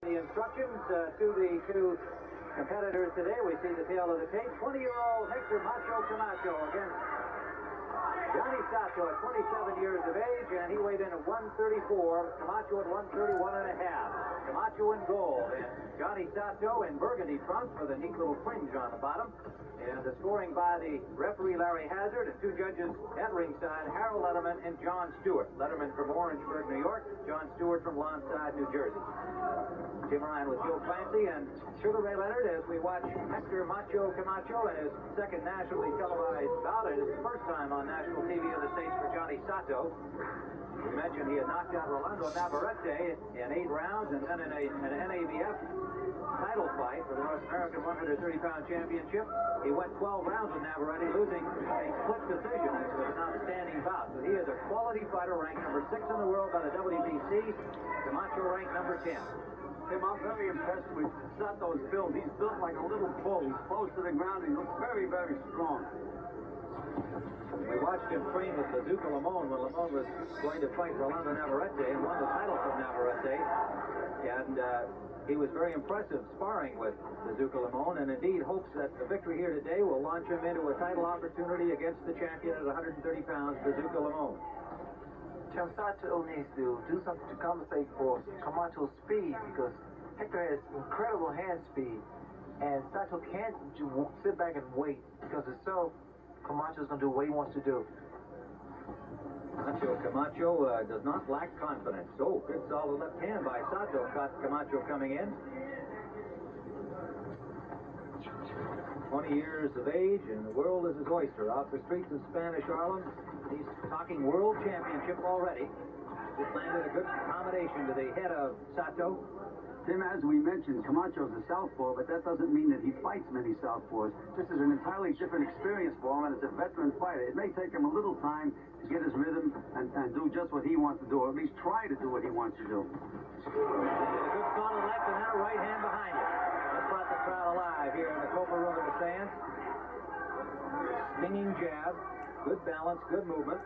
The instructions to the two competitors today. We see the tail of the tape. 20-year-old Hector Macho Camacho against Johnny Sato at 27 years of age, and he weighed in at 134. Camacho at 131 and a half. Camacho in gold, and Johnny Sato in burgundy trunks with a neat little fringe on the bottom. And the scoring by the referee, Larry Hazard, and two judges at ringside, Harold Letterman and John Stewart. Letterman from Orangeburg, New York. John Stewart from Lonside, New Jersey. Jim Ryan with Joe Clancy and Sugar Ray Leonard as we watch Hector Macho Camacho in his second nationally televised bout. It is the first time on national TV in the States for Johnny Sato. We mentioned he had knocked out Rolando Navarrete in 8 rounds, and then in an NABF title fight for the North American 130-pound championship, he went 12 rounds with Navarrete, losing a split decision. It was an outstanding bout. So he is a quality fighter, ranked number 6 in the world by the WBC. Camacho ranked number 10. Tim, I'm very impressed with Sato's build. He's built like a little bull. He's close to the ground. He looks very, very strong. We watched him train with Bazooka Limon when Limon was going to fight Rolando Navarrete and won the title from Navarrete. And he was very impressive sparring with Bazooka Limon, and indeed hopes that the victory here today will launch him into a title opportunity against the champion at 130 pounds, Bazooka Limon. Sato needs to do something to compensate for Camacho's speed, because Hector has incredible hand speed, and Sato can't sit back and wait, because if so, Camacho's going to do what he wants to do. Macho Camacho does not lack confidence. Oh, good solid left hand by Sato. Caught Camacho coming in. 20 years of age, and the world is his oyster. Off the streets of Spanish Harlem, he's talking world championship already. Just landed a good accommodation to the head of Sato. Tim, as we mentioned, Camacho's a southpaw, but that doesn't mean that he fights many southpaws. This is an entirely different experience for him, and as a veteran fighter, it may take him a little time to get his rhythm and do just what he wants to do, or at least try to do what he wants to do. A good solid left and then a right hand behind it. That brought the crowd alive here in the Copa room of the sands. Stinging jab, good balance, good movement.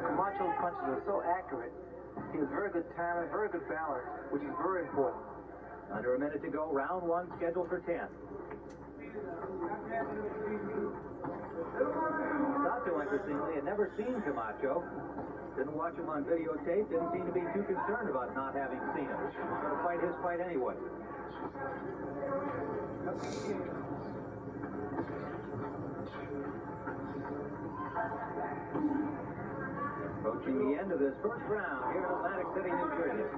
Camacho's punches are so accurate. He has very good timing, very good balance, which is very important. Under a minute to go, round 1 scheduled for 10. Sato, interestingly, had never seen Camacho. Didn't watch him on videotape, didn't seem to be too concerned about not having seen him. He's going to fight his fight anyway. Approaching the end of this first round here in Atlantic City, New Jersey.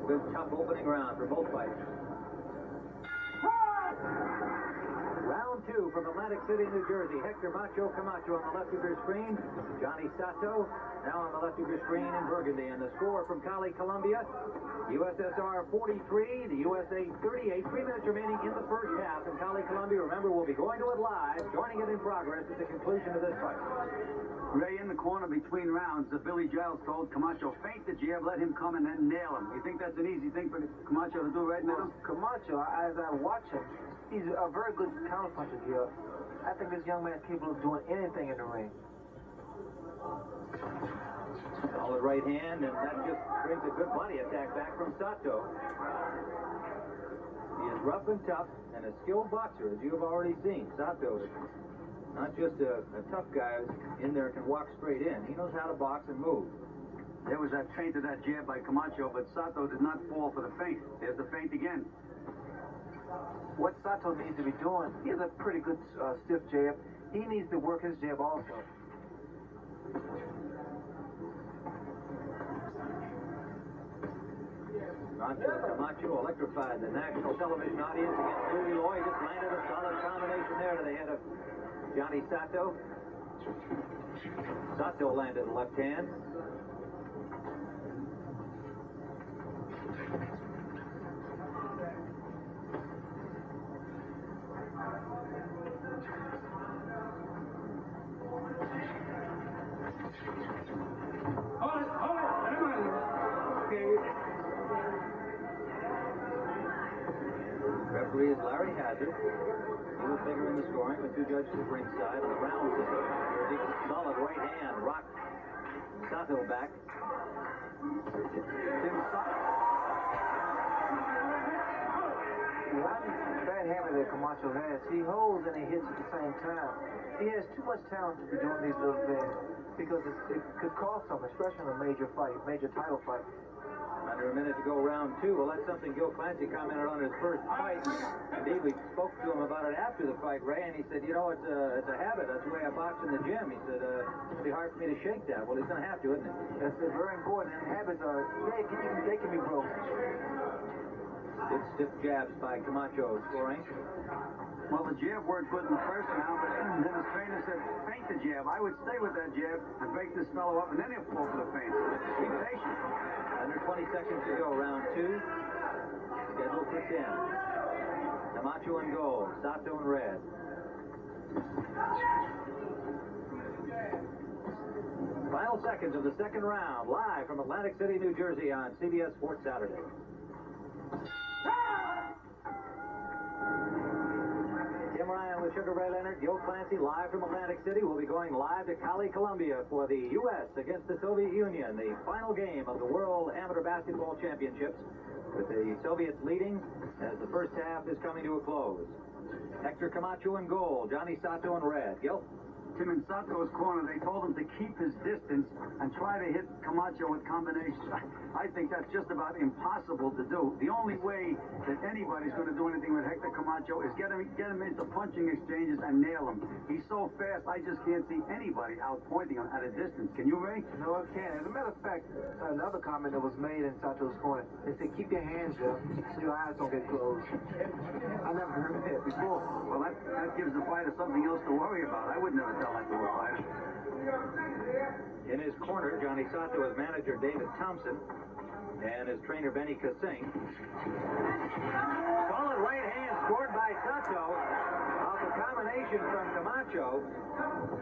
Good tough opening round for both fighters. Round 2 from Atlantic City, New Jersey. Hector Macho Camacho on the left of your screen. Johnny Sato now on the left of your screen in burgundy. And the score from Cali, Colombia, USSR 43, the USA 38. 3 minutes remaining in the first half in Cali, Colombia. Remember, we'll be going to it live, joining it in progress at the conclusion of this fight. Ray, in the corner between rounds, Billy Giles told Camacho, feint the jab, let him come and then nail him. You think that's an easy thing for Camacho to do right now? Camacho, as I watch him, he's a very good counterpuncher here. I think this young man is capable of doing anything in the ring. Solid right hand, and that just brings a good body attack back from Sato. He is rough and tough and a skilled boxer, as you have already seen. Sato is not just a tough guy in there can walk straight in. He knows how to box and move. There was that feint of that jab by Camacho, but Sato did not fall for the feint. There's the feint again. What Sato needs to be doing, he has a pretty good stiff jab. He needs to work his jab also. Camacho electrified the national television audience against Louis Loy. Just landed a solid combination there to the head of Johnny Sato. Sato landed the left hand. Referee is Larry Hazard. He was bigger in the scoring with 2 judges at ringside. The round system. Solid right hand rocked Sato back. Tim Sato. One bad habit that Camacho has, he holds and he hits at the same time. He has too much talent to be doing these little things because it could cost him, especially in a major fight, major title fight. Under a minute to go, round two. Well, that's something Gil Clancy commented on his first fight. Indeed, we spoke to him about it after the fight, Ray, and he said, you know, it's a habit. That's the way I box in the gym. He said, it'll be hard for me to shake that. Well, he's going to have to, isn't it? That's very important, and habits are, they can be broken. Good stiff jabs by Camacho scoring. Well, the jab worked good in the first round, but then his trainer said, feint the jab. I would stay with that jab and break this fellow up, and then he'll fall for the feint. Be patient. Under 20 seconds to go, round two. Scheduled for 10. Camacho in gold, Sato in red. Final seconds of the second round, live from Atlantic City, New Jersey on CBS Sports Saturday. Tim Ryan with Sugar Ray Leonard, Gil Clancy live from Atlantic City. We'll be going live to Cali, Colombia for the U.S. against the Soviet Union, the final game of the World Amateur Basketball Championships, with the Soviets leading as the first half is coming to a close. Hector Camacho in gold, Johnny Sato in red. Gil? Tim in Sato's corner, they told him to keep his distance and try to hit Camacho with combinations. I think that's just about impossible to do. The only way that anybody's going to do anything with Hector Camacho is get him into punching exchanges and nail him. He's so fast, I just can't see anybody outpointing him at a distance. Can you, Ray? No, I can't. As a matter of fact, another comment that was made in Sato's corner, they said, keep your hands up so your eyes don't get closed. I never heard that before. Well, that gives the fighter something else to worry about. I would never tell that to a fighter. In his corner, Johnny Sato is manager David Thompson and his trainer Benny Kassing. Solid right hand scored by Sato off a combination from Camacho.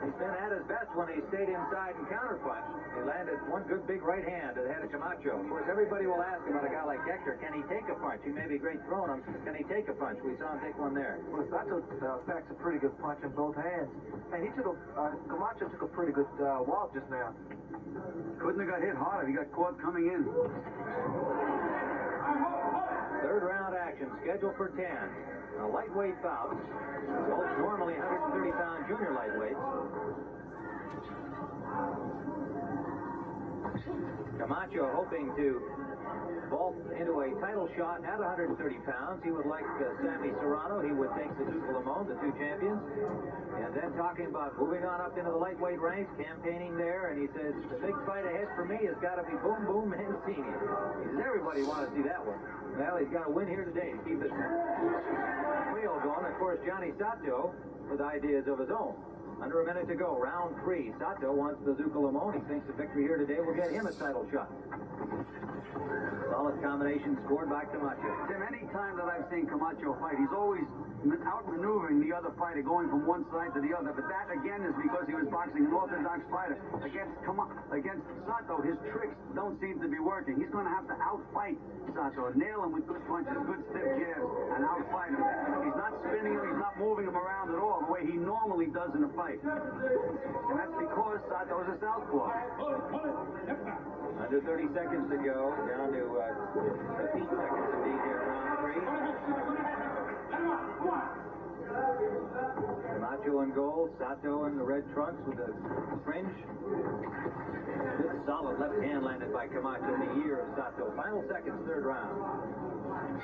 He's been at his best when he stayed inside and counterpunched. He landed one good big right hand to the head of Camacho. Of course, everybody will ask about a guy like Hector. Can he take a punch? He may be great throwing them. Can he take a punch? We saw him take one there. Well, Sato packs a pretty good punch in both hands. And Camacho took a pretty good walk just now. Couldn't have got hit harder. He got caught coming in. Third round action scheduled for 10. A lightweight bout. Both normally 130-pound junior lightweights. Camacho hoping to vault into a title shot at 130 pounds. He would like Sammy Serrano. He would take Suzuki Limon, the two champions. And then talking about moving on up into the lightweight ranks, campaigning there. And he says, the big fight ahead for me has got to be Boom Boom Mancini. He says, everybody wants to see that one. Well, he's got to win here today to keep this trio going. Of course, Johnny Sato with ideas of his own. Under a minute to go, round three. Sato wants Suzuki Limon. He thinks the victory here today will get him a title shot. Solid combination scored by Camacho. Tim, any time that I've seen Camacho fight, he's always outmaneuvering the other fighter, going from one side to the other. But that, again, is because he was boxing an orthodox fighter. Against Sato, his tricks don't seem to be working. He's going to have to outfight Sato, nail him with good punches, good stiff jabs, and outfight him. He's not spinning him, he's not moving him around at all the way he normally does in a fight. And that's because Sato is a southpaw. Under 30 seconds to go, down to 15 seconds indeed here, round three. Camacho in gold, Sato in the red trunks with a fringe. Good solid left hand landed by Camacho in the ear of Sato. Final seconds, third round.